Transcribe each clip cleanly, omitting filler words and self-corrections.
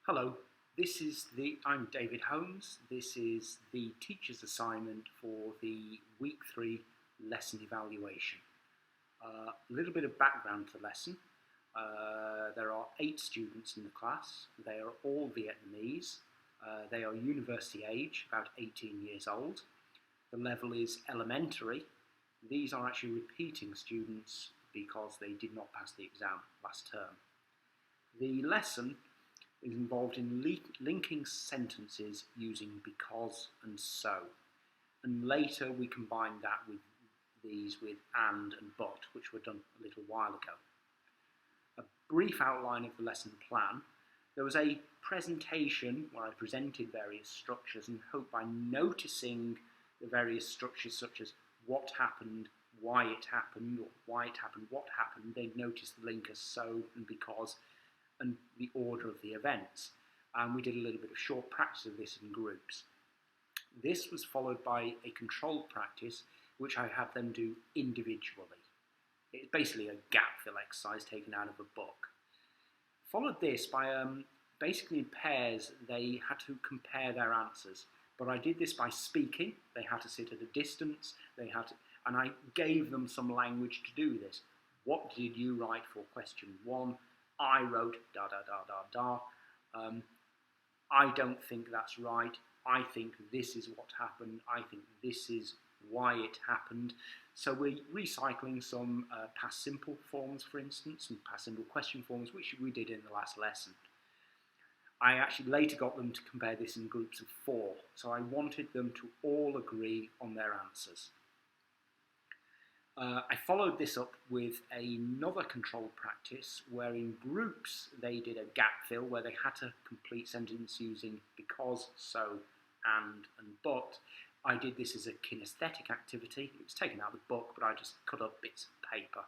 Hello, I'm David Holmes. This is the teacher's assignment for the week 3 lesson evaluation. A little bit of background to the lesson. There are 8 students in the class. They are all Vietnamese. They are university age, about 18 years old. The level is elementary. These are actually repeating students because they did not pass the exam last term. The lesson is involved in linking sentences using because and so. And later we combined that with these with and but, which were done a little while ago. A brief outline of the lesson plan. There was a presentation where I presented various structures and hope by noticing the various structures such as what happened, why it happened, or why it happened, what happened, they'd notice the link as so and because and the order of the events. And we did a little bit of short practice of this in groups. This was followed by a controlled practice, which I had them do individually. It's basically a gap fill exercise taken out of a book. Followed this by, basically in pairs, they had to compare their answers. But I did this by speaking. They had to sit at a distance. And I gave them some language to do this. What did you write for question 1? I wrote da da da da da. I don't think that's right. I think this is what happened. I think this is why it happened. So we're recycling some past simple forms, for instance, and past simple question forms, which we did in the last lesson. I actually later got them to compare this in groups of 4. So I wanted them to all agree on their answers. I followed this up with another controlled practice where in groups they did a gap fill where they had to complete sentence using because, so, and but. I did this as a kinesthetic activity. It was taken out of the book, but I just cut up bits of paper.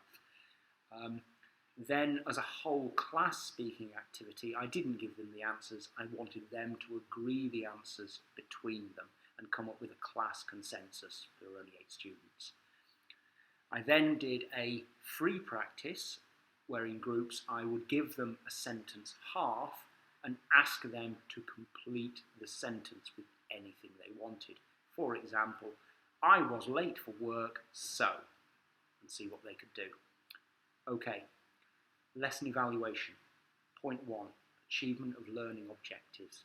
Then as a whole class speaking activity, I didn't give them the answers. I wanted them to agree the answers between them and come up with a class consensus. There were only 8 students. I then did a free practice where in groups I would give them a sentence half and ask them to complete the sentence with anything they wanted. For example, I was late for work, so, and see what they could do. Okay, lesson evaluation. Point 1, achievement of learning objectives.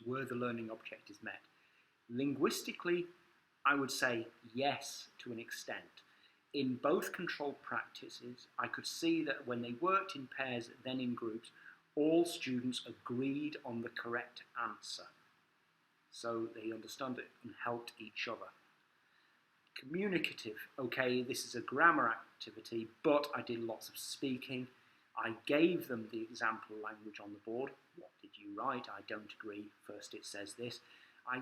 Were the learning objectives met? Linguistically, I would say yes to an extent. In both controlled practices, I could see that when they worked in pairs, then in groups, all students agreed on the correct answer. So they understood it and helped each other. Communicative, okay, this is a grammar activity, but I did lots of speaking. I gave them the example language on the board. What did you write? I don't agree. First it says this. I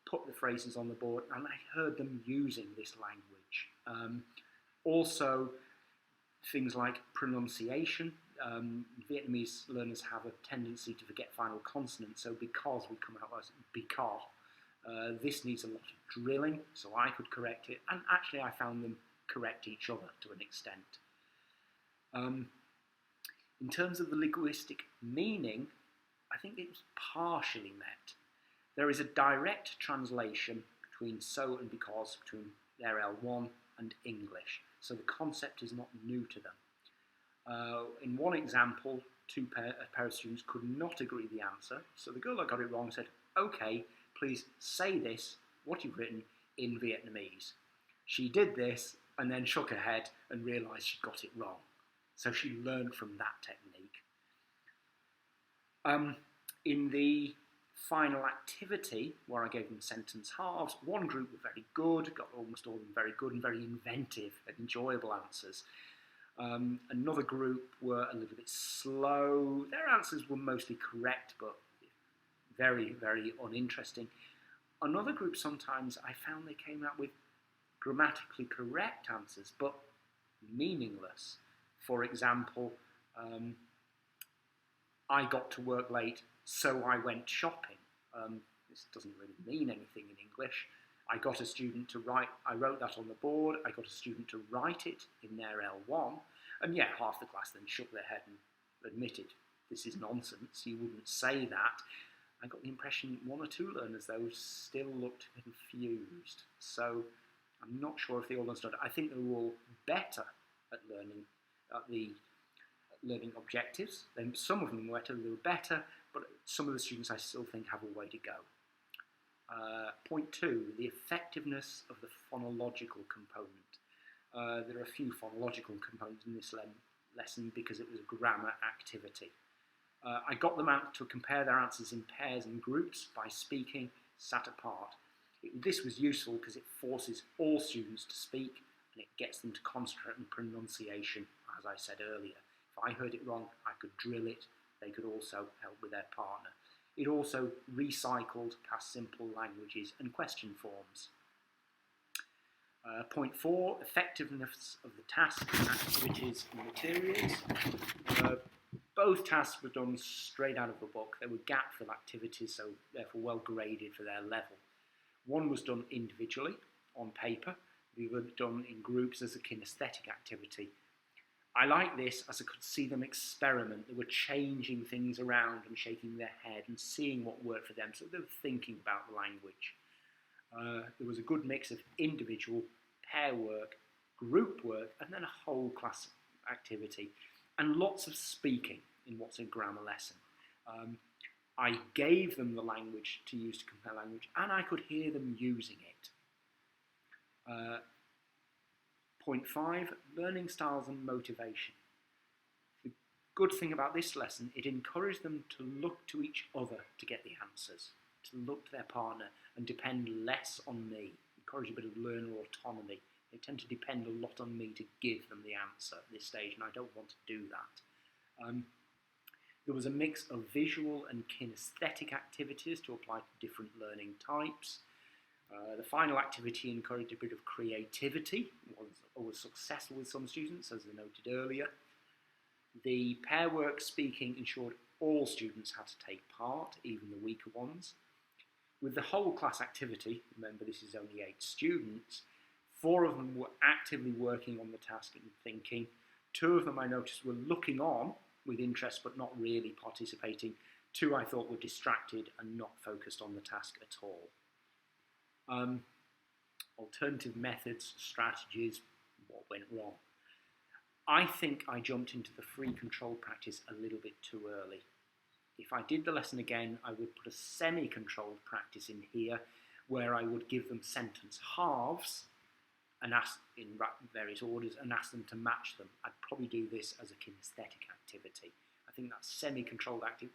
put the phrases on the board and I heard them using this language. Also, things like pronunciation. Vietnamese learners have a tendency to forget final consonants, so because we come out as because. This needs a lot of drilling, so I could correct it, and actually I found them correct each other to an extent. In terms of the linguistic meaning, I think it was partially met. There is a direct translation between so and because between their L1 and English. So the concept is not new to them. In one example, a pair of students could not agree the answer, so the girl that got it wrong said, okay, please say this, what you've written, in Vietnamese. She did this and then shook her head and realised she got it wrong. So she learned from that technique. In the final activity, where I gave them sentence halves, one group were very good, got almost all of them very good and very inventive and enjoyable answers. Another group were a little bit slow. Their answers were mostly correct, but very, very uninteresting. Another group, sometimes I found they came out with grammatically correct answers, but meaningless. For example, I got to work late, so I went shopping. This doesn't really mean anything in English. I got a student to write, I wrote that on the board, I got a student to write it in their L1, and yeah, half the class then shook their head and admitted this is nonsense, you wouldn't say that. I got the impression one or two learners, though, still looked confused. So I'm not sure if they all understood. I think they were all better at learning objectives. Then some of them were better, but some of the students I still think have a way to go. Point 2, the effectiveness of the phonological component. There are a few phonological components in this lesson because it was a grammar activity. I got them out to compare their answers in pairs and groups by speaking sat apart. This was useful because it forces all students to speak and it gets them to concentrate on pronunciation, as I said earlier. If I heard it wrong, I could drill it. They could also help with their partner. It also recycled past simple languages and question forms. Point 4, effectiveness of the tasks, activities and materials. Both tasks were done straight out of the book. They were gap-fill activities, so therefore well graded for their level. One was done individually on paper, the other done in groups as a kinesthetic activity. I like this as I could see them experiment. They were changing things around and shaking their head and seeing what worked for them, so they were thinking about the language. There was a good mix of individual, pair work, group work, and then a whole class activity, and lots of speaking in what's a grammar lesson. I gave them the language to use to compare language, and I could hear them using it. Point 5, learning styles and motivation. The good thing about this lesson, it encouraged them to look to each other to get the answers, to look to their partner and depend less on me, encourage a bit of learner autonomy. They tend to depend a lot on me to give them the answer at this stage, and I don't want to do that. There was a mix of visual and kinesthetic activities to apply to different learning types. The final activity encouraged a bit of creativity. It was successful with some students, as I noted earlier. The pair work speaking ensured all students had to take part, even the weaker ones. With the whole class activity, remember this is only 8 students, 4 of them were actively working on the task and thinking. 2 of them I noticed were looking on with interest but not really participating. 2 I thought were distracted and not focused on the task at all. Alternative methods, strategies, what went wrong. I think I jumped into the free controlled practice a little bit too early. If I did the lesson again, I would put a semi-controlled practice in here where I would give them sentence halves and ask in various orders and ask them to match them. I'd probably do this as a kinesthetic activity. I think that semi-controlled activity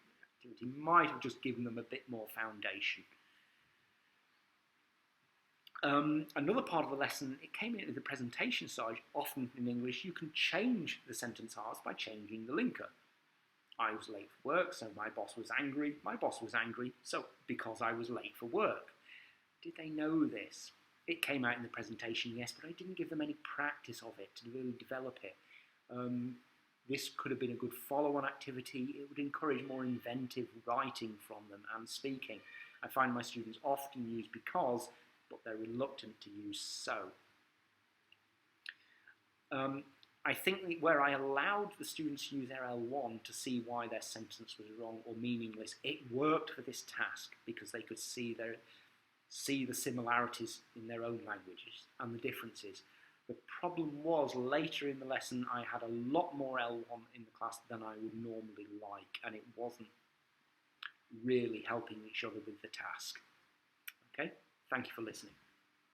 might have just given them a bit more foundation. Another part of the lesson, it came into the presentation side. Often in English, you can change the sentence halves by changing the linker. I was late for work, so my boss was angry. My boss was angry, so because I was late for work. Did they know this? It came out in the presentation, yes, but I didn't give them any practice of it to really develop it. This could have been a good follow-on activity. It would encourage more inventive writing from them and speaking. I find my students often use because, but they're reluctant to use so. I think where I allowed the students to use their L1 to see why their sentence was wrong or meaningless, it worked for this task because they could see the similarities in their own languages and the differences. The problem was later in the lesson I had a lot more L1 in the class than I would normally like, and it wasn't really helping each other with the task. Okay, thank you for listening.